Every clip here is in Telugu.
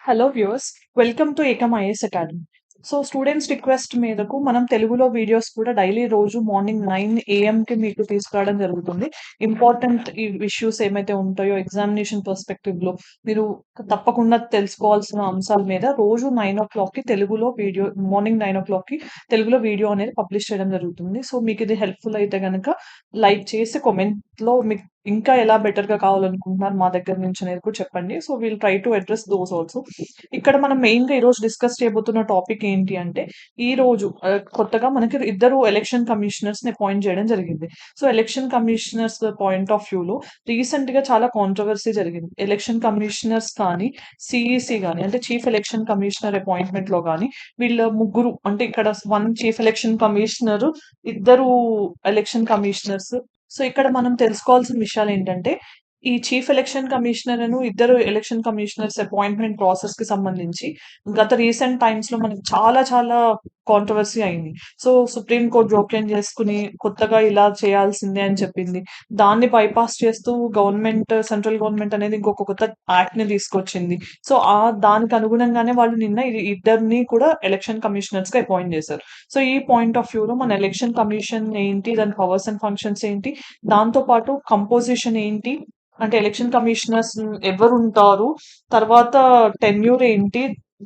Hello viewers, welcome to Ekam IAS academy. So students request మేరకు మనం తెలుగులో వీడియోస్ కూడా డైలీ రోజు మార్నింగ్ 9 AM మీకు తీసుకురావడం జరుగుతుంది. ఇంపార్టెంట్ ఈ ఇష్యూస్ ఏమైతే ఉంటాయో ఎగ్జామినేషన్ పర్స్పెక్టివ్ లో మీరు తప్పకుండా తెలుసుకోవాల్సిన అంశాల మీద రోజు 9 o'clock తెలుగులో వీడియో, మార్నింగ్ 9 o'clock తెలుగులో వీడియో అనేది పబ్లిష్ చేయడం జరుగుతుంది. సో మీకు ఇది హెల్ప్ఫుల్ అయితే గనక లైక్ చేసి కామెంట్ లో మీకు ఇంకా ఎలా బెటర్ గా కావాలనుకుంటున్నారు మా దగ్గర నుంచి అనేది కూడా చెప్పండి. So will try to address those also. ఇక్కడ మనం మెయిన్ గా ఈ రోజు డిస్కస్ చేయబోతున్న టాపిక్ ఏంటి అంటే, ఈ రోజు కొత్తగా మనకి ఇద్దరు ఎలక్షన్ కమిషనర్స్ ని అపాయింట్ చేయడం జరిగింది. So election commissioners point of view లో రీసెంట్ గా చాలా కాంట్రవర్సీ జరిగింది. ఎలక్షన్ కమిషనర్స్ కానీ సిఈసి కానీ అంటే చీఫ్ ఎలక్షన్ కమిషనర్ అపాయింట్మెంట్ లో కానీ వీళ్ళ ముగ్గురు అంటే ఇక్కడ వన్ చీఫ్ ఎలక్షన్ కమిషనర్, ఇద్దరు ఎలక్షన్ కమిషనర్స్. సో ఇక్కడ మనం తెలుసుకోవాల్సిన విషయాలు ఏంటంటే, ఈ చీఫ్ ఎలక్షన్ కమిషనర్ ఇద్దరు ఎలక్షన్ కమిషనర్స్ అపాయింట్మెంట్ ప్రాసెస్ కి సంబంధించి గత రీసెంట్ టైమ్స్ లో మనకి చాలా చాలా కాంట్రవర్సీ అయింది. సో సుప్రీం కోర్ట్ జోక్యం చేసుకుని కొత్తగా ఇలా చేయాల్సిందే అని చెప్పింది. దాన్ని బైపాస్ చేస్తూ సెంట్రల్ గవర్నమెంట్ అనేది ఇంకొక కొత్త యాక్ట్ ని తీసుకొచ్చింది. సో దానికి అనుగుణంగానే వాళ్ళు నిన్న ఇద్దరిని కూడా ఎలక్షన్ కమిషనర్స్ గా అపాయింట్ చేశారు. సో ఈ పాయింట్ ఆఫ్ వ్యూ లో మన ఎలక్షన్ కమిషన్ ఏంటి, దాని పవర్స్ అండ్ ఫంక్షన్స్ ఏంటి, దాంతో పాటు కంపోజిషన్ ఏంటి, అంటే ఎలక్షన్ కమిషనర్స్ ఎవరు ఉంటారు, తర్వాత టెన్యూర్ ఏంటి,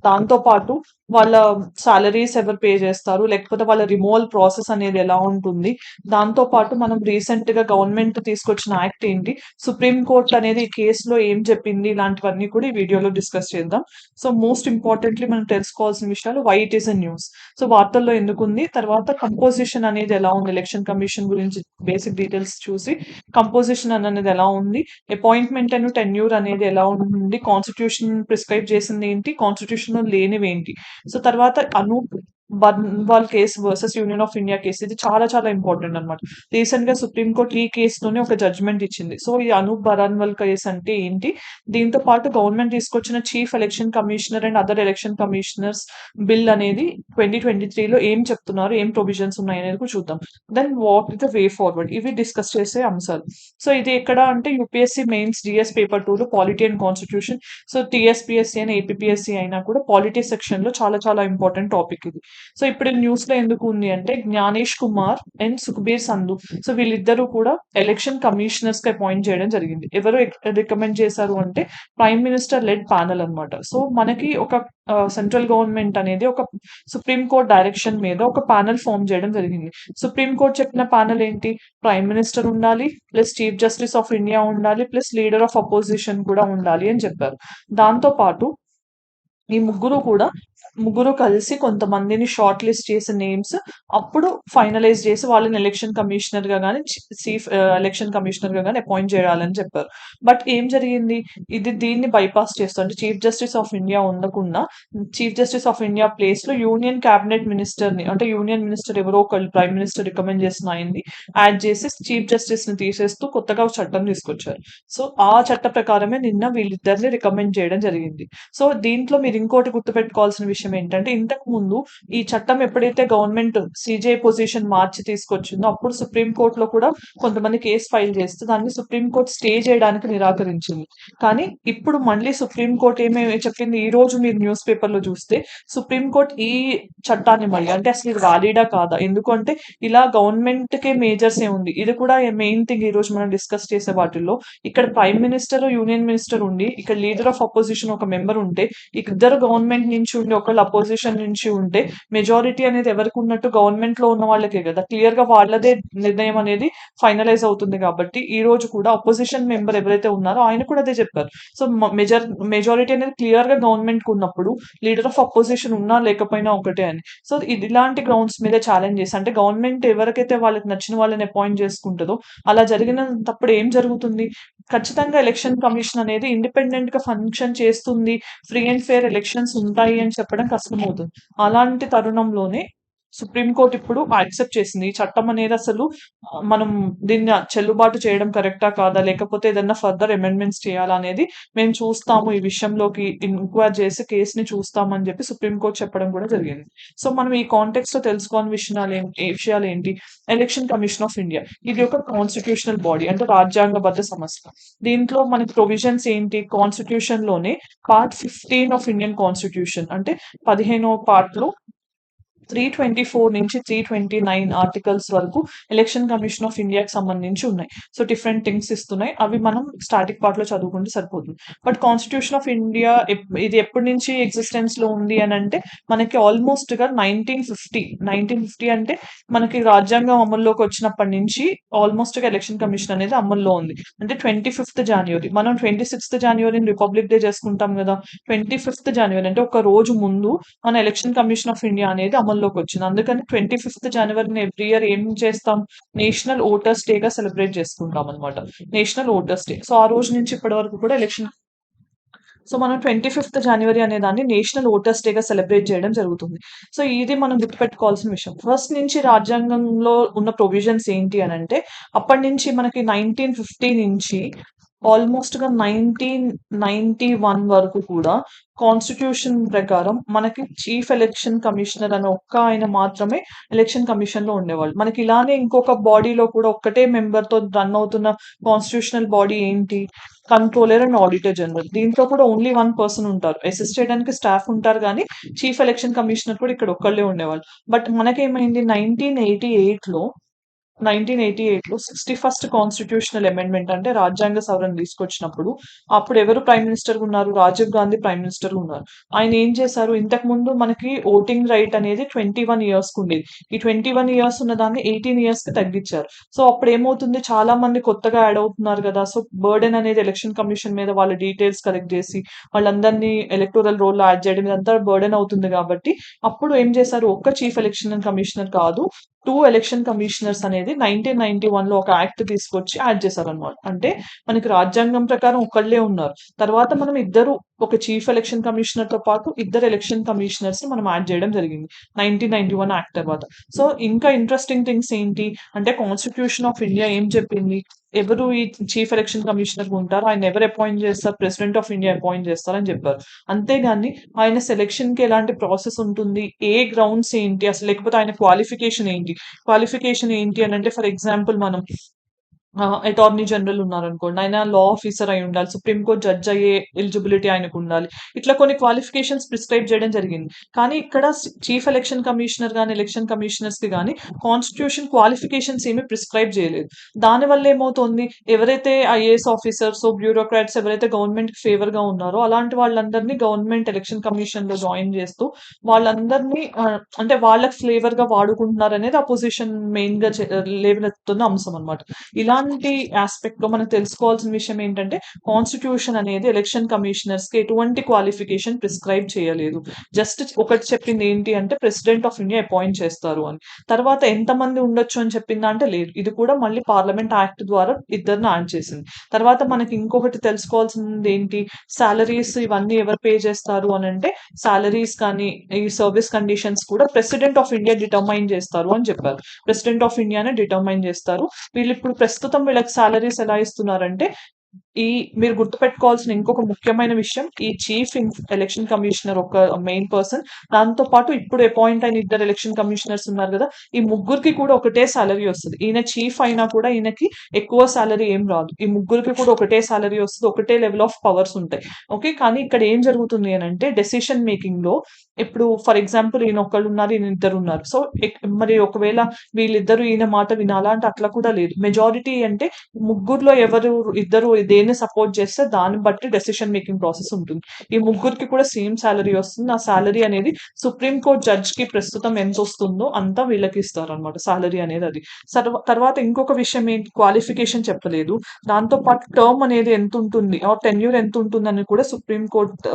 దాంతో పాటు వాళ్ళ సాలరీస్ ఎవరు పే చేస్తారు, లేకపోతే వాళ్ళ రిమూవల్ ప్రాసెస్ అనేది ఎలా ఉంటుంది, దాంతో పాటు మనం రీసెంట్ గా గవర్నమెంట్ తీసుకొచ్చిన యాక్ట్ ఏంటి, సుప్రీం కోర్ట్ అనేది ఈ కేసులో ఏం చెప్పింది, ఇలాంటివన్నీ కూడా ఈ వీడియోలో డిస్కస్ చేద్దాం. సో మోస్ట్ ఇంపార్టెంట్లీ మనం తెలుసుకోవాల్సిన విషయాలు why it is a news, so వార్తల్లో ఎందుకు ఉంది, తర్వాత కంపోజిషన్ అనేది ఎలా ఉంది, ఎలక్షన్ కమిషన్ గురించి బేసిక్ డీటెయిల్స్ చూసి కంపోజిషన్ అనేది ఎలా ఉంది, అపాయింట్మెంట్ అండ్ టెన్యూర్ అనేది ఎలా ఉంది, కాన్స్టిట్యూషన్ ప్రిస్క్రైబ్ చేసింది ఏంటి, కాన్స్టిట్యూషన్ లేనివి ఏంటి. సో తర్వాత Anoop Barnwal case versus Union of India case, ఇది చాలా చాలా ఇంపార్టెంట్ అనమాట. రీసెంట్ గా సుప్రీం కోర్ట్ ఈ కేసులోనే ఒక జడ్జ్మెంట్ ఇచ్చింది. సో ఈ అనూప్ బర్న్వాల్ కేసు అంటే ఏంటి, దీంతో పాటు గవర్నమెంట్ తీసుకొచ్చిన chief election commissioner and other election commissioners bill అనేది 2023లో ఏం చెప్తున్నారు, ఏం ప్రొవిజన్స్ ఉన్నాయి అనేది కూడా చూద్దాం. Then what is the way forward, ఇవి డిస్కస్ చేసే అంశాలు. సో ఇది ఎక్కడ అంటే యూపీఎస్సీ మెయిన్స్ జిఎస్ పేపర్ 2లో polity and constitution. So TSPSC అయినా ఏపీఎస్సీ అయినా కూడా పాలిటీ సెక్షన్ లో చాలా చాలా ఇంపార్టెంట్ టాపిక్ ఇది. సో ఇప్పుడు న్యూస్ లో ఎందుకు ఉంది అంటే, జ్ఞానేష్ కుమార్ అండ్ సుఖ్బీర్ సంధు, సో వీళ్ళిద్దరూ కూడా ఎలక్షన్ కమిషనర్స్ కి అపాయింట్ చేయడం జరిగింది. ఎవరు రికమెండ్ చేశారు అంటే ప్రైమ్ మినిస్టర్ లెడ్ ప్యానల్ అన్నమాట. సో మనకి ఒక సెంట్రల్ గవర్నమెంట్ అనేది ఒక సుప్రీం కోర్ట్ డైరెక్షన్ మీద ఒక ప్యానల్ ఫామ్ చేయడం జరిగింది. సుప్రీం కోర్ట్ చెప్పిన ప్యానల్ ఏంటి, ప్రైమ్ మినిస్టర్ ఉండాలి, plus chief justice of India ఉండాలి, ప్లస్ లీడర్ ఆఫ్ అపోజిషన్ కూడా ఉండాలి అని చెప్పారు. దాంతో పాటు ఈ ముగ్గురు కలిసి కొంతమందిని షార్ట్ లిస్ట్ చేసిన నేమ్స్ అప్పుడు ఫైనలైజ్ చేసి వాళ్ళని ఎలక్షన్ కమిషనర్ గా కానీ చీఫ్ ఎలక్షన్ కమిషనర్ గా కానీ అపాయింట్ చేయాలని చెప్పారు. బట్ ఏం జరిగింది, దీన్ని బైపాస్ చేస్తూ అంటే చీఫ్ జస్టిస్ ఆఫ్ ఇండియా ఉండకుండా chief justice of India place లో యూనియన్ క్యాబినెట్ మినిస్టర్ ని, అంటే యూనియన్ మినిస్టర్ ఎవరో ఒకళ్ళు ప్రైమ్ మినిస్టర్ రికమెండ్ చేసిన ఆయన్ని యాడ్ చేసి చీఫ్ జస్టిస్ ని తీసేస్తూ కొత్తగా ఒక చట్టం తీసుకొచ్చారు. సో ఆ చట్ట ప్రకారమే నిన్న వీళ్ళిద్దరిని రికమెండ్ చేయడం జరిగింది. సో దీంట్లో మీరు ఇంకోటి గుర్తుపెట్టుకోవాల్సిన విషయం ఏంటంటే, ఇంతకు ముందు ఈ చట్టం ఎప్పుడైతే గవర్నమెంట్ సిజే పొజిషన్ మార్చి తీసుకొచ్చిందో అప్పుడు సుప్రీం కోర్టులో కూడా కొంతమంది కేసు ఫైల్ చేస్తే దాన్ని సుప్రీం కోర్ట్ స్టే చేయడానికి నిరాకరించింది. కానీ ఇప్పుడు మళ్ళీ సుప్రీం కోర్ట్ ఏమేమి చెప్పింది, ఈ రోజు మీరు న్యూస్ పేపర్ లో చూస్తే సుప్రీం కోర్ట్ ఈ చట్టాన్ని మళ్ళీ అంటే అసలు ఇది వ్యాలిడా కాదా, ఎందుకంటే ఇలా గవర్నమెంట్ కే మేజర్స్ ఏ ఉంది, ఇది కూడా మెయిన్ థింగ్ ఈ రోజు మనం డిస్కస్ చేసే వాటిల్లో. ఇక్కడ ప్రైమ్ మినిస్టర్ యూనియన్ మినిస్టర్ ఉండి, ఇక్కడ లీడర్ ఆఫ్ అపోజిషన్ ఒక మెంబర్ ఉంటే, ఇద్దరు గవర్నమెంట్ నుంచి ఉండి ఒకళ్ళు అపోజిషన్ నుంచి ఉంటే మెజారిటీ అనేది ఎవరికి ఉన్నట్టు, గవర్నమెంట్ లో ఉన్న వాళ్ళకే కదా, క్లియర్ గా వాళ్ళదే నిర్ణయం అనేది ఫైనలైజ్ అవుతుంది. కాబట్టి ఈ రోజు కూడా అపోజిషన్ మెంబర్ ఎవరైతే ఉన్నారో ఆయన కూడా అదే చెప్పారు. సో మెజారిటీ అనేది క్లియర్ గా గవర్నమెంట్ కు ఉన్నప్పుడు లీడర్ ఆఫ్ అపోజిషన్ ఉన్నా లేకపోయినా ఒకటే అని. సో ఇలాంటి గ్రౌండ్స్ మీద ఛాలెంజ్ చేసి, అంటే గవర్నమెంట్ ఎవరికైతే వాళ్ళకి నచ్చిన వాళ్ళని అపాయింట్ చేసుకుంటుందో అలా జరిగినప్పుడు ఏం జరుగుతుంది, ఖచ్చితంగా ఎలక్షన్ కమిషన్ అనేది ఇండిపెండెంట్ గా ఫంక్షన్ చేస్తుంది, ఫ్రీ అండ్ ఫెయిర్ ఎలక్షన్స్ ఉంటాయి అని చెప్పడం కష్టమవుతుంది. అలాంటి తరుణంలోనే సుప్రీం కోర్ట్ ఇప్పుడు యాక్సెప్ట్ చేసింది. ఈ చట్టం అనేది అసలు మనం దీన్ని చెల్లుబాటు చేయడం కరెక్టా కాదా, లేకపోతే ఏదన్నా ఫర్దర్ అమెండ్మెంట్స్ చేయాలా అనేది మేము చూస్తాము, ఈ విషయంలోకి ఎంక్వైరీ చేసి కేసుని చూస్తామని చెప్పి సుప్రీం కోర్ట్ చెప్పడం కూడా జరిగింది. సో మనం ఈ కాంటెక్స్ట్ లో తెలుసుకోని విషయాలు ఏంటి? ఎలక్షన్ కమిషన్ ఆఫ్ ఇండియా ఇది ఒక కాన్స్టిట్యూషనల్ బాడీ, అంటే రాజ్యాంగబద్ధ సంస్థ. దీంట్లో మనకి ప్రొవిజన్స్ ఏంటి? కాన్స్టిట్యూషన్ లోనే పార్ట్ 15 ఆఫ్ ఇండియన్ కాన్స్టిట్యూషన్, అంటే 15వ పార్ట్ లో 324 నుంచి 329 ఆర్టికల్స్ వరకు ఎలక్షన్ కమిషన్ ఆఫ్ ఇండియాకి సంబంధించి ఉన్నాయి. సో డిఫరెంట్ థింగ్స్ ఇస్తున్నాయి, అవి మనం స్టాటిక్ పార్ట్ లో చదువుకుంటే సరిపోతుంది. బట్ కాన్స్టిట్యూషన్ ఆఫ్ ఇండియా ఇది ఎప్పటి నుంచి ఎగ్జిస్టెన్స్ లో ఉంది అని అంటే మనకి ఆల్మోస్ట్ గా 1950 అంటే మనకి రాజ్యాంగం అమల్లోకి వచ్చినప్పటి నుంచి ఆల్మోస్ట్ గా ఎలక్షన్ కమిషన్ అనేది అమల్లో ఉంది. అంటే 25th జనవరి, మనం 26th జనవరి రిపబ్లిక్ డే చేసుకుంటాం కదా, 25th జనవరి అంటే ఒక రోజు ముందు మన ఎలక్షన్ కమిషన్ ఆఫ్ ఇండియా అనేది అమల్లోకి వచ్చింది. అందుకని 25th జనవరిని ఎవ్రీ ఇయర్ ఏం చేస్తాం? నేషనల్ ఓటర్స్ డే గా సెలబ్రేట్ చేసుకుంటాం అనమాట. National voters day. సో ఆ రోజు నుంచి ఇప్పటి వరకు కూడా సో మనం 25th జనవరి అనే దాన్ని నేషనల్ ఓటర్స్ డే గా సెలబ్రేట్ చేయడం జరుగుతుంది. సో ఇది మనం గుర్తుపెట్టుకోవాల్సిన విషయం. ఫస్ట్ నుంచి రాజ్యాంగంలో ఉన్న ప్రొవిజన్స్ ఏంటి అని అంటే అప్పటి నుంచి మనకి 1950 నుంచి ఆల్మోస్ట్ గా 1991 వరకు కూడా కాన్స్టిట్యూషన్ ప్రకారం మనకి చీఫ్ ఎలక్షన్ కమిషనర్ అనే ఒక్క ఆయన మాత్రమే ఎలక్షన్ కమిషన్ లో ఉండేవాళ్ళు. మనకి ఇలానే ఇంకొక బాడీలో కూడా ఒక్కటే మెంబర్ తో రన్ అవుతున్న కాన్స్టిట్యూషనల్ బాడీ ఏంటి? Controller and auditor general. దీంట్లో కూడా ఓన్లీ 1 పర్సన్ ఉంటారు, అసిస్ట్ చేయడానికి స్టాఫ్ ఉంటారు, కానీ చీఫ్ ఎలక్షన్ కమిషనర్ కూడా ఇక్కడ ఒక్కళ్ళే ఉండేవాళ్ళు. బట్ మనకేమైంది 1988లో 61st కాన్స్టిట్యూషనల్ అమెండ్మెంట్, అంటే రాజ్యాంగ సవరణ తీసుకొచ్చినప్పుడు అప్పుడు ఎవరు ప్రైమ్ మినిస్టర్ ఉన్నారు? రాజీవ్ గాంధీ ప్రైమ్ మినిస్టర్ ఉన్నారు. ఆయన ఏం చేశారు? ఇంతకు ముందు మనకి ఓటింగ్ రైట్ అనేది 21 ఇయర్స్ కు ఉండేది. ఈ 21 ఇయర్స్ ఉన్న దాన్ని 18 ఇయర్స్ కి తగ్గించారు. సో అప్పుడు ఏమవుతుంది? చాలా మంది కొత్తగా యాడ్ అవుతున్నారు కదా, సో బర్డెన్ అనేది ఎలక్షన్ కమిషన్ మీద వాళ్ళ డీటెయిల్స్ కలెక్ట్ చేసి వాళ్ళందరినీ ఎలక్టోరల్ రోల్ యాడ్ చేయడం ఇదంతా బర్డెన్ అవుతుంది కాబట్టి అప్పుడు ఏం చేశారు? ఒక్క చీఫ్ ఎలక్షన్ కమిషనర్ కాదు, 2 ఎలక్షన్ కమిషనర్స్ అనేది 1991 లో ఒక యాక్ట్ తీసుకొచ్చి యాడ్ చేశారనమాట. అంటే మనకి రాజ్యాంగం ప్రకారం ఒకళ్ళే ఉన్నారు, తర్వాత మనం ఇద్దరు, ఒక చీఫ్ ఎలక్షన్ కమిషనర్ తో పాటు ఇద్దరు ఎలక్షన్ కమిషనర్స్ ని మనం యాడ్ చేయడం జరిగింది 1991 యాక్ట్ తర్వాత. సో ఇంకా ఇంట్రెస్టింగ్ థింగ్స్ ఏంటి అంటే కాన్స్టిట్యూషన్ ఆఫ్ ఇండియా ఏం చెప్పింది? ఎవరు ఈ చీఫ్ ఎలక్షన్ కమిషనర్ ఉంటారు, ఆయన ఎవరు అపాయింట్ చేస్తారు? ప్రెసిడెంట్ ఆఫ్ ఇండియా అపాయింట్ చేస్తారని చెప్పారు. అంతేగాని ఆయన సెలెక్షన్ కి ఎలాంటి ప్రాసెస్ ఉంటుంది, ఏ గ్రౌండ్స్ ఏంటి అసలు, లేకపోతే ఆయన క్వాలిఫికేషన్ ఏంటి అని అంటే, ఫర్ ఎగ్జాంపుల్ మనం అటార్నీ జనరల్ ఉన్నారనుకోండి, ఆయన లా ఆఫీసర్ అయి ఉండాలి, సుప్రీంకోర్టు జడ్జ్ అయ్యే ఎలిజిబిలిటీ ఆయనకు ఉండాలి. ఇట్లా కొన్ని క్వాలిఫికేషన్స్ ప్రిస్క్రైబ్ చేయడం జరిగింది. కానీ ఇక్కడ చీఫ్ ఎలక్షన్ కమిషనర్ గానీ ఎలక్షన్ కమిషనర్స్ కి గానీ కాన్స్టిట్యూషన్ క్వాలిఫికేషన్స్ ఏమి ప్రిస్క్రైబ్ చేయలేదు. దానివల్ల ఏమవుతుంది? ఎవరైతే ఐఏఎస్ ఆఫీసర్స్, బ్యూరోక్రాట్స్ ఎవరైతే గవర్నమెంట్ కి ఫేవర్ గా ఉన్నారో అలాంటి వాళ్ళందరినీ గవర్నమెంట్ ఎలక్షన్ కమిషన్ లో జాయిన్ చేస్తూ వాళ్ళందరినీ అంటే వాళ్ళకి ఫ్లేవర్ గా వాడుకుంటున్నారు అనేది అపోజిషన్ మెయిన్ గా లేవనెత్తుతున్న అంశం అనమాట. ఇలాంటి ఆస్పెక్ట్ లో మనం తెలుసుకోవాల్సిన విషయం ఏంటంటే కాన్స్టిట్యూషన్ అనేది ఎలక్షన్ కమిషనర్స్ కి ఎటువంటి క్వాలిఫికేషన్ ప్రిస్క్రైబ్ చేయలేదు. జస్ట్ ఒకటి చెప్పింది ఏంటి అంటే ప్రెసిడెంట్ ఆఫ్ ఇండియా అపాయింట్ చేస్తారు అని. తర్వాత ఎంతమంది ఉండొచ్చు అని చెప్పిందా అంటే లేదు. ఇది కూడా మళ్ళీ పార్లమెంట్ యాక్ట్ ద్వారా ఇద్దరిని యాడ్ చేసింది. తర్వాత మనకి ఇంకొకటి తెలుసుకోవాల్సింది ఏంటి? సాలరీస్ ఇవన్నీ ఎవరు పే చేస్తారు అని అంటే సాలరీస్ కానీ ఈ సర్వీస్ కండిషన్స్ కూడా ప్రెసిడెంట్ ఆఫ్ ఇండియా డిటర్మైన్ చేస్తారు అని చెప్పారు. ప్రెసిడెంట్ ఆఫ్ ఇండియానే డిటర్మైన్ చేస్తారు. వీళ్ళు ఇప్పుడు ప్రస్తుతం వీళ్ళకి సాలరీస్ ఎలా ఇస్తున్నారంటే మీరు గుర్తుపెట్టుకోవాల్సిన ఇంకొక ముఖ్యమైన విషయం, ఈ చీఫ్ ఎలక్షన్ కమిషనర్ ఒక మెయిన్ పర్సన్, దాంతో పాటు ఇప్పుడు అపాయింట్ అయిన ఇద్దరు ఎలక్షన్ కమిషనర్స్ ఉన్నారు కదా, ఈ ముగ్గురికి కూడా ఒకటే సాలరీ వస్తుంది. ఈయన చీఫ్ అయినా కూడా ఈయనకి ఎక్కువ సాలరీ ఏం రాదు. ఈ ముగ్గురికి కూడా ఒకటే సాలరీ వస్తుంది, ఒకటే లెవెల్ ఆఫ్ పవర్స్ ఉంటాయి. ఓకే, కానీ ఇక్కడ ఏం జరుగుతుంది అని అంటే డెసిషన్ మేకింగ్ లో ఇప్పుడు ఫర్ ఎగ్జాంపుల్ ఈయన ఒకళ్ళు ఉన్నారు, ఈయన ఇద్దరు ఉన్నారు. సో మరి ఒకవేళ వీళ్ళిద్దరు ఈయన మాట వినాలా అంటే అట్లా కూడా లేదు. మెజారిటీ అంటే ముగ్గురులో ఎవరు ఇద్దరు దేన్ని సపోర్ట్ చేస్తే దాన్ని బట్టి డెసిషన్ మేకింగ్ ప్రాసెస్ ఉంటుంది. ఈ ముగ్గురికి కూడా సేమ్ సాలరీ వస్తుంది. ఆ సాలరీ అనేది సుప్రీం కోర్ట్ జడ్జ్ కి ప్రస్తుతం ఎంత వస్తుందో అంతా వీళ్ళకి ఇస్తారు అనమాట సాలరీ అనేది. అది తర్వాత ఇంకొక విషయం ఏంటి, క్వాలిఫికేషన్ చెప్పలేదు. దాంతో పాటు టర్మ్ అనేది ఎంత ఉంటుంది, ఆ టెన్యూర్ ఎంత ఉంటుంది అని కూడా supreme court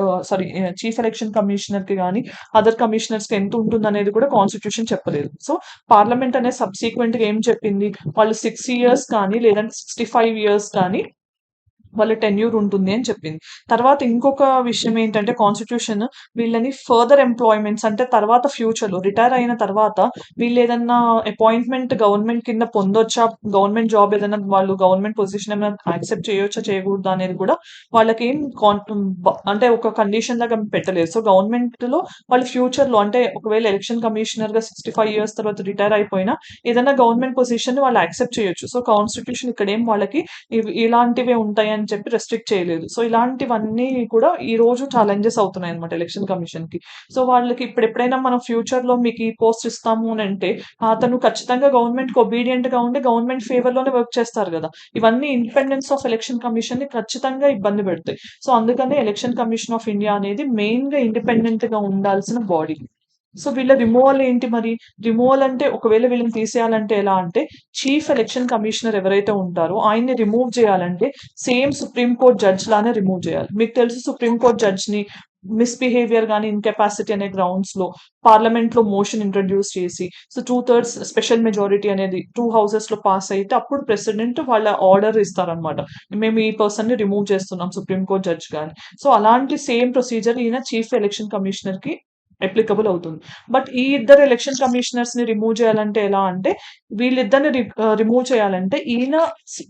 chief election commissioner కి కానీ అదర్ కమిషనర్స్ కి ఎంత ఉంటుంది అనేది కూడా కాన్స్టిట్యూషన్ చెప్పలేదు. సో పార్లమెంట్ అనేది సబ్సీక్వెంట్ గా ఏం చెప్పింది, వాళ్ళు 6 years కానీ లేదంటే 65 years కానీ వాళ్ళ టెన్యూర్ ఉంటుంది అని చెప్పింది. తర్వాత ఇంకొక విషయం ఏంటంటే కాన్స్టిట్యూషన్ వీళ్ళని ఫర్దర్ ఎంప్లాయ్మెంట్స్ అంటే తర్వాత ఫ్యూచర్‌లో రిటైర్ అయిన తర్వాత వీళ్ళేదన్నా అపాయింట్‌మెంట్ గవర్నమెంట్ కింద పొందొచ్చా? గవర్నమెంట్ జాబ్ ఏదైనా వాళ్ళు గవర్నమెంట్ పొజిషన్ ఏమైనా యాక్సెప్ట్ చేయొచ్చా? చేయకూడదా? అనేది కూడా వాళ్ళకేం అంటే ఒక కండిషన్ లాగా పెట్టలేదు. సో, గవర్నమెంట్‌లో వాళ్ళు ఫ్యూచర్‌లో అంటే ఒకవేళ ఎలక్షన్ కమిషనర్‌గా 65 ఇయర్స్ తర్వాత రిటైర్ అయిపోయినా ఏదైనా గవర్నమెంట్ పొజిషన్‌ని వాళ్ళు యాక్సెప్ట్ చేయొచ్చు. సో, కాన్స్టిట్యూషన్ ఇక్కడేం వాళ్ళకి ఇలాంటివే ఉంటాయని చెప్పి రెస్ట్రిక్ట్ చేయలేదు. సో, ఇలాంటివన్నీ కూడా ఈ రోజు ఛాలెంజెస్ అవుతున్నాయన్నమాట ఎలక్షన్ కమిషన్‌కి. సో, వాళ్ళకి ఇప్పుడెప్పుడైనా మనం ఫ్యూచర్‌లో మీకు ఈ పోస్ట్ ఇస్తాము అనంటే, అతను ఖచ్చితంగా గవర్నమెంట్‌కి ఒబీడియంట్‌గా ఉండి గవర్నమెంట్ ఫేవర్‌లోనే వర్క్ చేస్తారు గదా! ఇవన్నీ ఇండిపెండెన్స్ ఆఫ్ ఎలక్షన్ కమిషన్‌ని ఖచ్చితంగా ఇబ్బంది పెడతాయి. సో, అందుకనే ఎలక్షన్ కమిషన్ ఆఫ్ ఇండియా అనేది మెయిన్‌గా ఇండిపెండెంట్‌గా ఉండాల్సిన బాడీ. సో, వీళ్ళ రిమూవల్ ఏంటి మరి? రిమూవల్ అంటే ఒకవేళ వీళ్ళని తీసేయాలంటే ఎలా అంటే, చీఫ్ ఎలక్షన్ కమిషనర్ ఎవరైతే ఉంటారో ఆయన్ని రిమూవ్ చేయాలంటే సేమ్ సుప్రీం కోర్ట్ జడ్జ్ లానే రిమూవ్ చేయాలి. మీకు తెలుసు సుప్రీం కోర్ట్ జడ్జ్‌ని మిస్‌బిహేవియర్ గాని, ఇన్‌కెపాసిటీ అనే గ్రౌండ్స్‌లో పార్లమెంట్‌లో మోషన్ ఇంట్రొడ్యూస్ చేసి, సో 2/3 స్పెషల్ మెజారిటీ అనేది 2 హౌసెస్‌లో పాస్ అయితే అప్పుడు ప్రెసిడెంట్ వాళ్ళ ఆర్డర్ ఇస్తారనమాట. మేము ఈ పర్సన్‌ని రిమూవ్ చేస్తున్నాం సుప్రీం కోర్ట్ జడ్జ్‌గా అని. సో, అలాంటి సేమ్ ప్రొసీజర్ ఈయన చీఫ్ ఎలక్షన్ కమిషనర్‌కి అప్లికబుల్ అవుతుంది. బట్ ఈ ఇద్దరు ఎలక్షన్ కమిషనర్స్‌ని రిమూవ్ చేయాలంటే ఎలా అంటే, వీళ్ళిద్దరిని రిమూవ్ చేయాలంటే ఈయన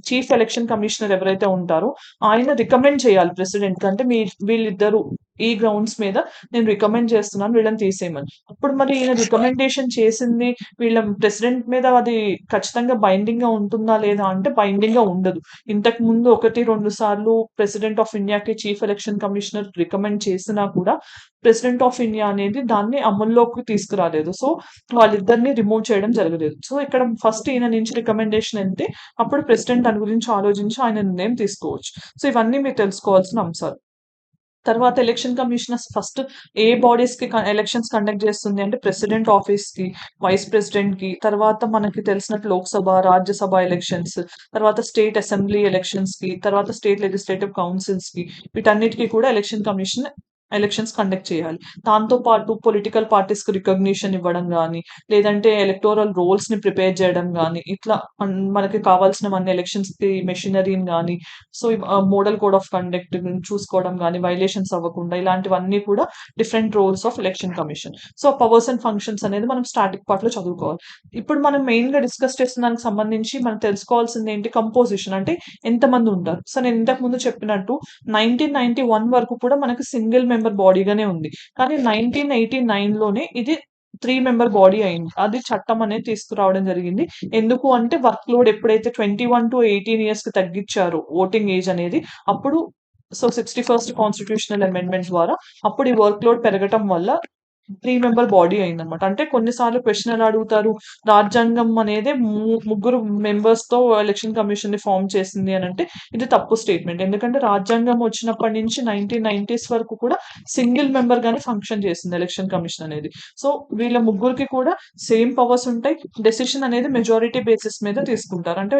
చీఫ్ ఎలక్షన్ కమిషనర్ ఎవరైతే ఉంటారో ఆయన రికమెండ్ చేయాలి ప్రెసిడెంట్‌కి. అంటే వీళ్ళిద్దరు ఈ గ్రౌండ్స్ మీద నేను రికమెండ్ చేస్తున్నాను వీళ్ళని తీసేయమని. అప్పుడు మరి ఈయన రికమెండేషన్ చేసింది వీళ్ళ ప్రెసిడెంట్ మీద అది ఖచ్చితంగా బైండింగ్‌గా ఉంటుందా లేదా అంటే బైండింగ్‌గా ఉండదు. ఇంతకుముందు 1, 2 సార్లు ప్రెసిడెంట్ ఆఫ్ ఇండియాకి చీఫ్ ఎలక్షన్ కమిషనర్ రికమెండ్ చేసినా కూడా ప్రెసిడెంట్ ఆఫ్ ఇండియా అనేది దాన్ని అమల్లోకి తీసుకురాలేదు. సో, వాళ్ళిద్దరిని రిమూవ్ చేయడం జరగలేదు. సో, ఇక్కడ ఫస్ట్ ఈయన నుంచి రికమెండేషన్ ఎళ్తే అప్పుడు ప్రెసిడెంట్ దాని గురించి ఆలోచించి ఆయన నిర్ణయం తీసుకోవచ్చు. సో, ఇవన్నీ మీరు తెలుసుకోవాల్సిన అంశాలు. తర్వాత ఎలక్షన్ కమిషనర్స్ ఫస్ట్ ఏ బాడీస్‌కి ఎలక్షన్స్ కండక్ట్ చేస్తుంది అంటే ప్రెసిడెంట్ ఆఫీస్‌కి, వైస్ ప్రెసిడెంట్‌కి, తర్వాత మనకి తెలిసినట్టు లోక్‌సభ, రాజ్యసభ ఎలక్షన్స్, తర్వాత స్టేట్ అసెంబ్లీ ఎలక్షన్స్‌కి, తర్వాత స్టేట్ లెజిస్లేటివ్ కౌన్సిల్స్‌కి వీటన్నిటికి కూడా ఎలక్షన్ కమిషన్ ఎలక్షన్స్ కండక్ట్ చేయాలి. దాంతో పాటు పొలిటికల్ పార్టీస్‌కి రికగ్నిషన్ ఇవ్వడం గాని, లేదంటే ఎలక్టోరల్ రోల్స్‌ని ప్రిపేర్ చేయడం గాని, ఇట్లా మనకి కావాల్సినవన్నీ ఎలక్షన్స్‌కి మెషినరీని గాని, so, model code of conduct చూసుకోవడం గాని, వైలేషన్స్ అవ్వకుండా ఇలాంటివన్నీ కూడా different roles of election commission. So, powers and functions అనేది మనం స్టాటిక్ పార్ట్‌లో చదువుకోవాలి. ఇప్పుడు మనం మెయిన్‌గా డిస్కస్ చేసిన దానికి సంబంధించి మనం తెలుసుకోవాల్సింది ఏంటి కంపోజిషన్ అంటే ఎంతమంది ఉంటారు. సో, నేను ఇంతకు ముందు చెప్పినట్టు 1991 వరకు కూడా మనకి సింగిల్ మెంబర్ బాడీగానే ఉంది. కానీ 1989 లోనే ఇది 3 మెంబర్ బాడీ అయింది. అది చట్టం అనేది తీసుకురావడం జరిగింది. ఎందుకు అంటే వర్క్ లోడ్ ఎప్పుడైతే 21-18 ఇయర్స్‌కి తగ్గించారో ఓటింగ్ ఏజ్ అనేది అప్పుడు సో, 61st కాన్స్టిట్యూషనల్ అమెండ్మెంట్ ద్వారా అప్పుడు ఈ వర్క్ లోడ్ పెరగటం వల్ల 3 మెంబర్ బాడీ అయిందనమాట. అంటే కొన్ని సార్లు క్వెషన్ ఎలా అడుగుతారు? రాజ్యాంగం అనేదే ముగ్గురు మెంబర్స్‌తో ఎలక్షన్ కమిషన్‌ని ఫార్మ్ చేసింది అనంటే ఇది తప్పు స్టేట్‌మెంట్. ఎందుకంటే రాజ్యాంగం వచ్చినప్పటి నుంచి 1990స్ వరకు కూడా సింగిల్ మెంబర్ గానే ఫంక్షన్ చేసింది ఎలక్షన్ కమిషన్ అనేది. సో, వీళ్ళ ముగ్గురికి కూడా సేమ్ పవర్స్ ఉంటాయి. డెసిషన్ అనేది మెజారిటీ బేసిస్ మీద తీసుకుంటారు. అంటే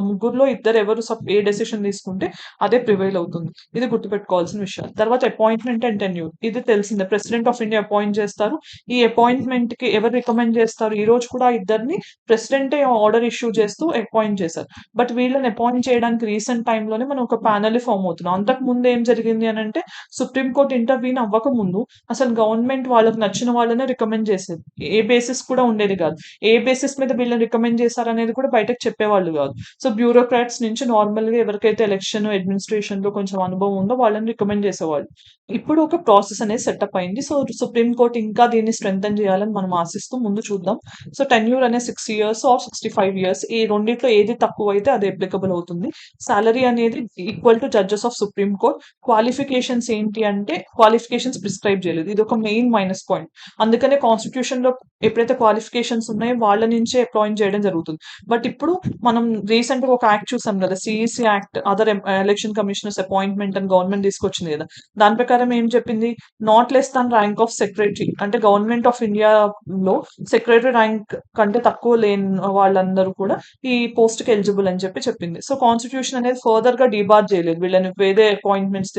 ముగ్గురిలో ఇద్దరు ఎవరు ఏ డెసిషన్ తీసుకుంటే అదే ప్రివైల్ అవుతుంది. ఇది గుర్తుపెట్టుకోవాల్సిన విషయాలు. తర్వాత అపాయింట్‌మెంట్ అండ్ టెన్యూర్ ఇది తెలిసిందే. ప్రెసిడెంట్ ఆఫ్ ఇండియా అపాయింట్ చేస్తారు. ఈ అపాయింట్‌మెంట్‌కి ఎవరు రికమెండ్ చేస్తారు? ఈ రోజు కూడా ఇద్దరిని ప్రెసిడెంటే ఆర్డర్ ఇష్యూ చేస్తూ అపాయింట్ చేశారు. బట్ వీళ్ళని అపాయింట్ చేయడానికి రీసెంట్ టైమ్‌లోనే మనం ఒక ప్యానెల్ ఫార్మ్ అవుతున్నాం. అంతకుముందు ఏం జరిగింది అనంటే సుప్రీం కోర్ట్ ఇంటర్వీన్ అవ్వకముందు అసలు గవర్నమెంట్ వాళ్ళకి నచ్చిన వాళ్ళనే రికమెండ్ చేసేది. ఏ బేసిస్ కూడా ఉండేది కాదు. ఏ బేసిస్ మీద వీళ్ళని రికమెండ్ చేశారనేది కూడా బయటకు చెప్పేవాళ్ళు కాదు. సో, బ్యూరోక్రాట్స్ నుంచి నార్మల్‌గా ఎవరికైతే ఎలక్షన్ అడ్మినిస్ట్రేషన్‌లో కొంచెం అనుభవం ఉందో వాళ్ళని రికమెండ్ చేసేవాళ్ళు. ఇప్పుడు ఒక ప్రాసెస్ అనేది సెటప్ అయింది. సో, సుప్రీం కోర్ట్ ఇంకా దీన్ని స్ట్రెంథెన్ చేయాలని మనం ఆశిస్తూ ముందు చూద్దాం. సో, టెన్యూర్ అనేది 6 ఇయర్స్ ఆర్ 65 ఇయర్స్ ఈ రెండిట్లో ఏది తక్కువైతే అది అప్లికబుల్ అవుతుంది. సాలరీ అనేది equal to judges of supreme court. Qualifications ఏంటి అంటే క్వాలిఫికేషన్స్ ప్రిస్క్రైబ్ చేయలేదు. ఇది ఒక మెయిన్ మైనస్ పాయింట్. అందుకనే కాన్స్టిట్యూషన్‌లో ఎప్పుడైతే క్వాలిఫికేషన్స్ ఉన్నాయో వాళ్ళ నుంచే అపాయింట్ చేయడం జరుగుతుంది. బట్ ఇప్పుడు మనం రీసెంట్‌గా ఒక యాక్ట్ చూసాం కదా! CEC act other election commissioners appointment అని గవర్నమెంట్ తీసుకొచ్చింది కదా! దాని ప్రకారం ఏం చెప్పింది? Not less than rank of secretary అంటే గవర్నమెంట్ ఆఫ్ ఇండియాలో సెక్రటరీ ర్యాంక్ కంటే తక్కువ లేని వాళ్ళందరూ కూడా ఈ పోస్ట్‌కి ఎలిజిబుల్ అని చెప్పింది. సో, కాన్స్టిట్యూషన్ అనేది ఫర్దర్‌గా డీబార్ చేయలేదు. వీళ్ళని వేరే అపాయింట్మెంట్స్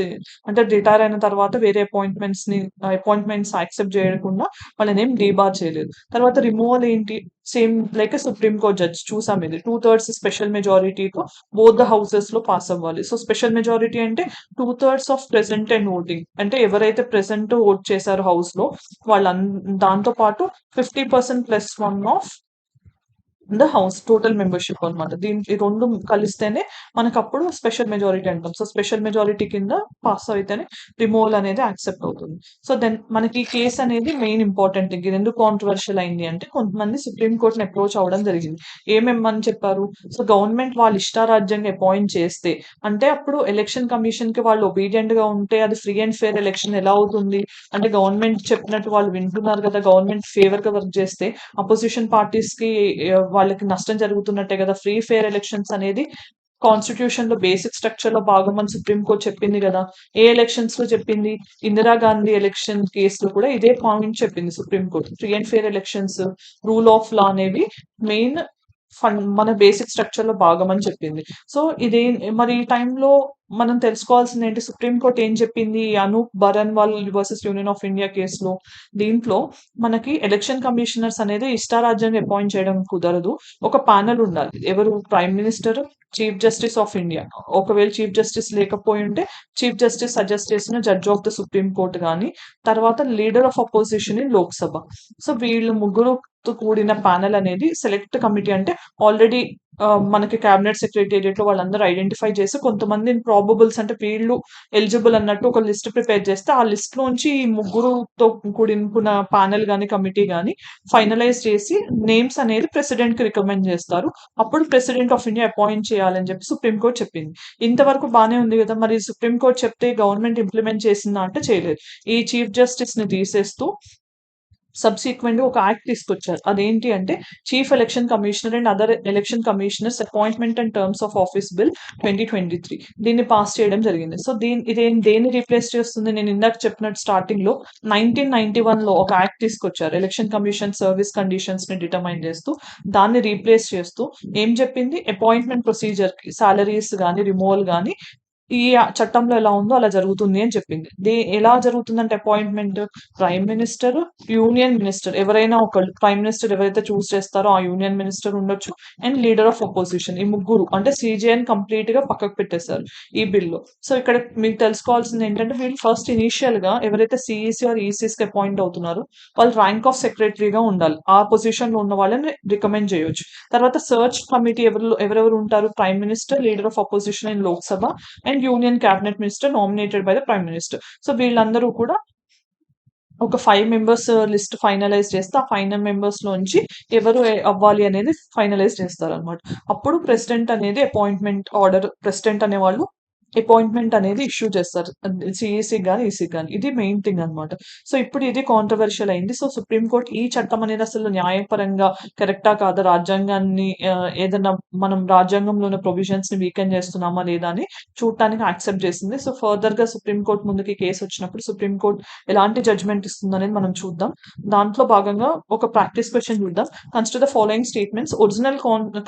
అంటే రిటైర్ అయిన తర్వాత వేరే అపాయింట్మెంట్స్ యాక్సెప్ట్ చేయకుండా వాళ్ళనేం డీబార్ చేయలేదు. తర్వాత రిమూవల్ ఏంటి? Same like supreme court judge చూసాం. ఇది 2/3 స్పెషల్ మెజారిటీతో బోత్ ద హౌసెస్ లో పాస్ అవ్వాలి. సో స్పెషల్ మెజారిటీ అంటే 2/3 ఆఫ్ ప్రెసెంట్ అండ్ ఓటింగ్, అంటే ఎవరైతే ప్రెసెంట్ ఓట్ చేశారో హౌస్ లో వాళ్ళ దాంతో పాటు 50% +1 of the house total membership అనమాట. ఈ రెండు కలిస్తేనే మనకు అప్పుడు స్పెషల్ మెజారిటీ అంటాం. సో స్పెషల్ మెజారిటీ కింద పాస్ అయితేనే రిమూవల్ అనేది యాక్సెప్ట్ అవుతుంది. సో దెన్ మనకి ఈ కేసు అనేది మెయిన్ ఇంపార్టెంట్. ఇది ఎందుకు కాంట్రవర్షియల్ అయింది అంటే కొంతమంది సుప్రీం కోర్టుని అప్రోచ్ అవ్వడం జరిగింది. ఏమేమని చెప్పారు? సో గవర్నమెంట్ వాళ్ళు ఇష్టారాజ్యంగా అపాయింట్ చేస్తే, అంటే అప్పుడు ఎలక్షన్ కమిషన్ కి వాళ్ళు ఒబీడియంట్ గా ఉంటే అది ఫ్రీ అండ్ ఫెయిర్ ఎలక్షన్ ఎలా అవుతుంది? అంటే గవర్నమెంట్ చెప్పినట్టు వాళ్ళు వింటున్నారు కదా, గవర్నమెంట్ ఫేవర్ గా వర్క్ చేస్తే అపోజిషన్ పార్టీస్ కి వాళ్ళకి నష్టం జరుగుతున్నట్టే కదా. ఫ్రీ ఫెయిర్ ఎలక్షన్స్ అనేది కాన్స్టిట్యూషన్ లో బేసిక్ స్ట్రక్చర్ లో భాగం అని సుప్రీం కోర్ట్ చెప్పింది కదా. ఏ ఎలక్షన్స్ లో చెప్పింది? ఇందిరాగాంధీ ఎలక్షన్ కేసులో కూడా ఇదే పాయింట్ చెప్పింది supreme court. Free and fair elections, rule of law అనేవి మెయిన్ మన బేసిక్ స్ట్రక్చర్ లో భాగం అని చెప్పింది. సో ఇదే మరి ఈ టైంలో మనం తెలుసుకోవాల్సింది ఏంటి? సుప్రీం కోర్ట్ ఏం చెప్పింది Anoop Baranwal versus Union of India కేసులో? దీంట్లో మనకి ఎలక్షన్ కమిషనర్స్ అనేది ఇష్టారాజ్యంగా అపాయింట్ చేయడం కుదరదు. ఒక ప్యానెల్ ఉండాలి. ఎవరు? Prime minister, chief justice of India. ఒకవేళ చీఫ్ జస్టిస్ లేకపోయి ఉంటే చీఫ్ జస్టిస్ సజెస్ట్ చేసిన judge of the supreme court కానీ, తర్వాత leader of opposition in Lok Sabha. So వీళ్ళు ముగ్గురుతో కూడిన ప్యానెల్ అనేది సెలెక్ట్ కమిటీ, అంటే ఆల్రెడీ మనకి క్యాబినెట్ సెక్రటేరియట్ లో వాళ్ళందరూ ఐడెంటిఫై చేసి కొంతమంది ప్రాబబుల్స్, అంటే వీళ్ళు ఎలిజిబుల్ అన్నట్టు ఒక లిస్ట్ ప్రిపేర్ చేస్తే ఆ లిస్ట్ లోంచి ఈ ముగ్గురుతో కూడిన ప్యానెల్ గాని కమిటీ గాని ఫైనలైజ్ చేసి నేమ్స్ అనేది ప్రెసిడెంట్ కి రికమెండ్ చేస్తారు. అప్పుడు ప్రెసిడెంట్ ఆఫ్ ఇండియా అపాయింట్ చేయాలని చెప్పి సుప్రీం కోర్ట్ చెప్పింది. ఇంతవరకు బానే ఉంది కదా. మరి సుప్రీం కోర్ట్ చెప్తే గవర్నమెంట్ ఇంప్లిమెంట్ చేసిందా అంటే చేయలేదు. ఈ చీఫ్ జస్టిస్ ని తీసేస్తూ సబ్సిక్వెంట్ ఒక యాక్ట్ తీసుకొచ్చారు. అదేంటి అంటే chief election commissioner and other election commissioners appointment and terms of office bill 2023 దీన్ని పాస్ చేయడం జరిగింది. సో దేన్ని రీప్లేస్ చేస్తుంది? నేను ఇందాక చెప్పినట్టు స్టార్టింగ్ లో 1991 లో ఒక యాక్ట్ తీసుకొచ్చారు. ఎలక్షన్ కమిషన్ సర్వీస్ కండిషన్స్ ని డిటర్మైన్ చేస్తూ దాన్ని రీప్లేస్ చేస్తూ ఏం చెప్పింది? అపాయింట్మెంట్ ప్రొసీజర్ కి సాలరీస్ గానీ రిమూవల్ గానీ ఈ చట్టంలో ఎలా ఉందో అలా జరుగుతుంది అని చెప్పింది. ఎలా జరుగుతుందంటే appointment prime minister, union minister, ఎవరైనా ఒకళ్ళు, ప్రైమ్ మినిస్టర్ ఎవరైతే చూస్ చేస్తారో ఆ యూనియన్ మినిస్టర్ ఉండొచ్చు, అండ్ లీడర్ ఆఫ్ అపోజిషన్, ఈ ముగ్గురు. అంటే సిజేఎన్ కంప్లీట్ గా పక్కకు పెట్టేశారు ఈ బిల్లో. సో ఇక్కడ మీకు తెలుసుకోవాల్సింది ఏంటంటే వీళ్ళు ఫస్ట్ ఇనీషియల్ గా ఎవరైతే సిఈసి ఆర్ ఈసీస్ కి అపాయింట్ అవుతున్నారో వాళ్ళు ర్యాంక్ ఆఫ్ సెక్రటరీగా ఉండాలి. ఆ పొజిషన్ లో ఉన్న వాళ్ళని రికమెండ్ చేయొచ్చు. తర్వాత సర్చ్ కమిటీ ఎవరెవరు ఉంటారు? Prime minister, leader of opposition in Lok Sabha and union cabinet minister nominated by the prime minister. So వీళ్ళందరూ కూడా ఒక 5 మెంబర్స్ లిస్ట్ ఫైనలైజ్ చేస్తే ఆ 5 మెంబర్స్ లోంచి ఎవరు అవ్వాలి అనేది ఫైనలైజ్ చేస్తారు అనమాట. అప్పుడు ప్రెసిడెంట్ అనేది అపాయింట్మెంట్ ఆర్డర్, ప్రెసిడెంట్ అనే వాళ్ళు అపాయింట్మెంట్ అనేది ఇష్యూ చేస్తారు సిఈసి గానీ ఈసీ గానీ. ఇది మెయిన్ థింగ్ అనమాట. సో ఇప్పుడు ఇది కాంట్రవర్షియల్ అయింది. సో సుప్రీం కోర్ట్ ఈ చట్టం అనేది అసలు న్యాయపరంగా కరెక్టా కాదా, రాజ్యాంగాన్ని ఏదైనా మనం రాజ్యాంగంలో ఉన్న ప్రొవిజన్స్ ని వీకెన్ చేస్తున్నామా లేదా అని చూడటానికి యాక్సెప్ట్ చేసింది. సో ఫర్దర్ గా సుప్రీం కోర్ట్ ముందుకి కేసు వచ్చినప్పుడు సుప్రీం కోర్ట్ ఎలాంటి జడ్జ్మెంట్ ఇస్తుంది అనేది మనం చూద్దాం. దాంట్లో భాగంగా ఒక ప్రాక్టీస్ క్వశ్చన్ చూద్దాం. Consider the following statements. Original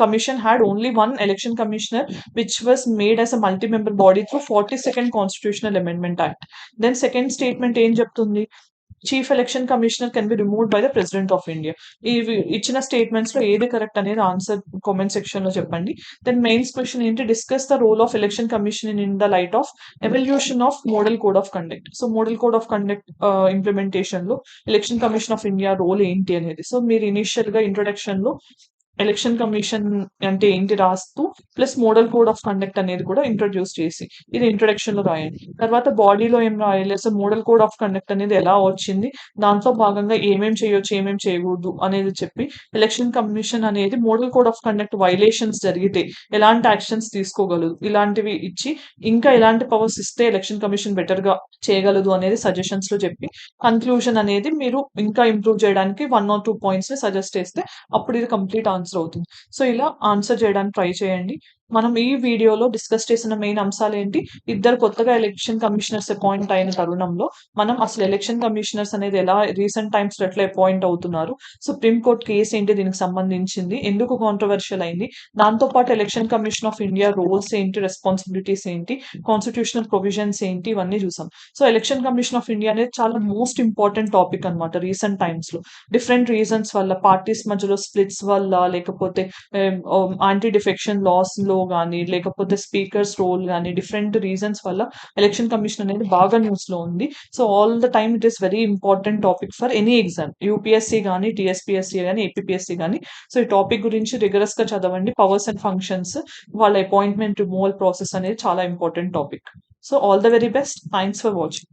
commission had only one election commissioner which was made as a multi-member body through 42nd Constitutional Amendment Act. Then second statement ఏం చెప్తుంది? Chief election commissioner can be removed by the president of India. ఇవి ఇచ్చిన స్టేట్మెంట్స్ లో ఏది కరెక్ట్ అనేది ఆన్సర్ కామెంట్ సెక్షన్ లో చెప్పండి. దెన్ మెయిన్స్ క్వశ్చన్ ఏంటి? Discuss the role of election Commission in the light of evolution of model code of conduct. So model code of conduct implementation లో Election commission of India role ఏంటి అనేది. సో మీరు ఇనిషియల్ గా ఇంట్రొడక్షన్ లో ఎలక్షన్ కమిషన్ అంటే ఏంటి రాస్తూ plus model code of conduct అనేది కూడా ఇంట్రొడ్యూస్ చేసి ఇది ఇంట్రొడక్షన్ లో రాయండి. తర్వాత బాడీలో ఏం రాయాలి, అసలు మోడల్ కోడ్ ఆఫ్ కండక్ట్ అనేది ఎలా వచ్చింది, దాంట్లో భాగంగా ఏమేం చేయొచ్చు ఏమేం చేయకూడదు అనేది చెప్పి ఎలక్షన్ కమిషన్ అనేది model code of conduct violations జరిగితే ఎలాంటి యాక్షన్స్ తీసుకోగలదు, ఇలాంటివి ఇచ్చి ఇంకా ఎలాంటి పవర్స్ ఇస్తే ఎలక్షన్ కమిషన్ బెటర్ గా చేయగలదు అనేది సజెషన్స్ లో చెప్పి కన్క్లూజన్ అనేది మీరు ఇంకా ఇంప్రూవ్ చేయడానికి 1 or 2 పాయింట్స్ ని సజెస్ట్ చేస్తే అప్పుడు ఇది కంప్లీట్ ఆన్సర్ అవుతుంది. సో ఇలా ఆన్సర్ చేయడానికి ట్రై చేయండి. మనం ఈ వీడియోలో డిస్కస్ చేసిన మెయిన్ అంశాలేంటి? ఇద్దరు కొత్తగా ఎలక్షన్ కమిషనర్స్ అపాయింట్ అయిన తరుణంలో మనం అసలు ఎలక్షన్ కమిషనర్స్ అనేది ఎలా రీసెంట్ టైమ్స్‌లో ఎట్లా అపాయింట్ అవుతున్నారు? సుప్రీం కోర్ట్ కేస్ ఏంటి దీనికి సంబంధించింది? ఎందుకు కాంట్రోవర్షియల్ అయింది? దాంతో పాటు election commission of India roles ఏంటి? రెస్పాన్సిబిలిటీస్ ఏంటి? కాన్స్టిట్యూషనల్ ప్రొవిజన్స్ ఏంటి? ఇవన్నీ చూసాం. So, election commission of India అనేది చాలా మోస్ట్ ఇంపార్టెంట్ టాపిక్ అన్నమాట రీసెంట్ టైమ్స్‌లో. డిఫరెంట్ రీజన్స్ వల్ల పార్టీస్ మధ్యలో స్ప్లిట్స్ వల్ల లేకపోతే యాంటీ డిఫెక్షన్ లాస్ లో గానీ లేకపోతే స్పీకర్స్ రోల్ గానీ డిఫరెంట్ రీజన్స్ వల్ల ఎలక్షన్ కమిషన్ అనేది బాగా న్యూస్ లో ఉంది. So all the time it is very important topic for any exam, UPSC కానీ టీఎస్పీఎస్సీ కానీ ఏపీఎస్సీ కానీ. సో ఈ టాపిక్ గురించి రిగరస్ గా చదవండి. పవర్స్ అండ్ ఫంక్షన్స్, వాళ్ళ అపాయింట్మెంట్ రిమూవల్ ప్రాసెస్ అనేది చాలా important topic. So all the very best. Thanks for watching.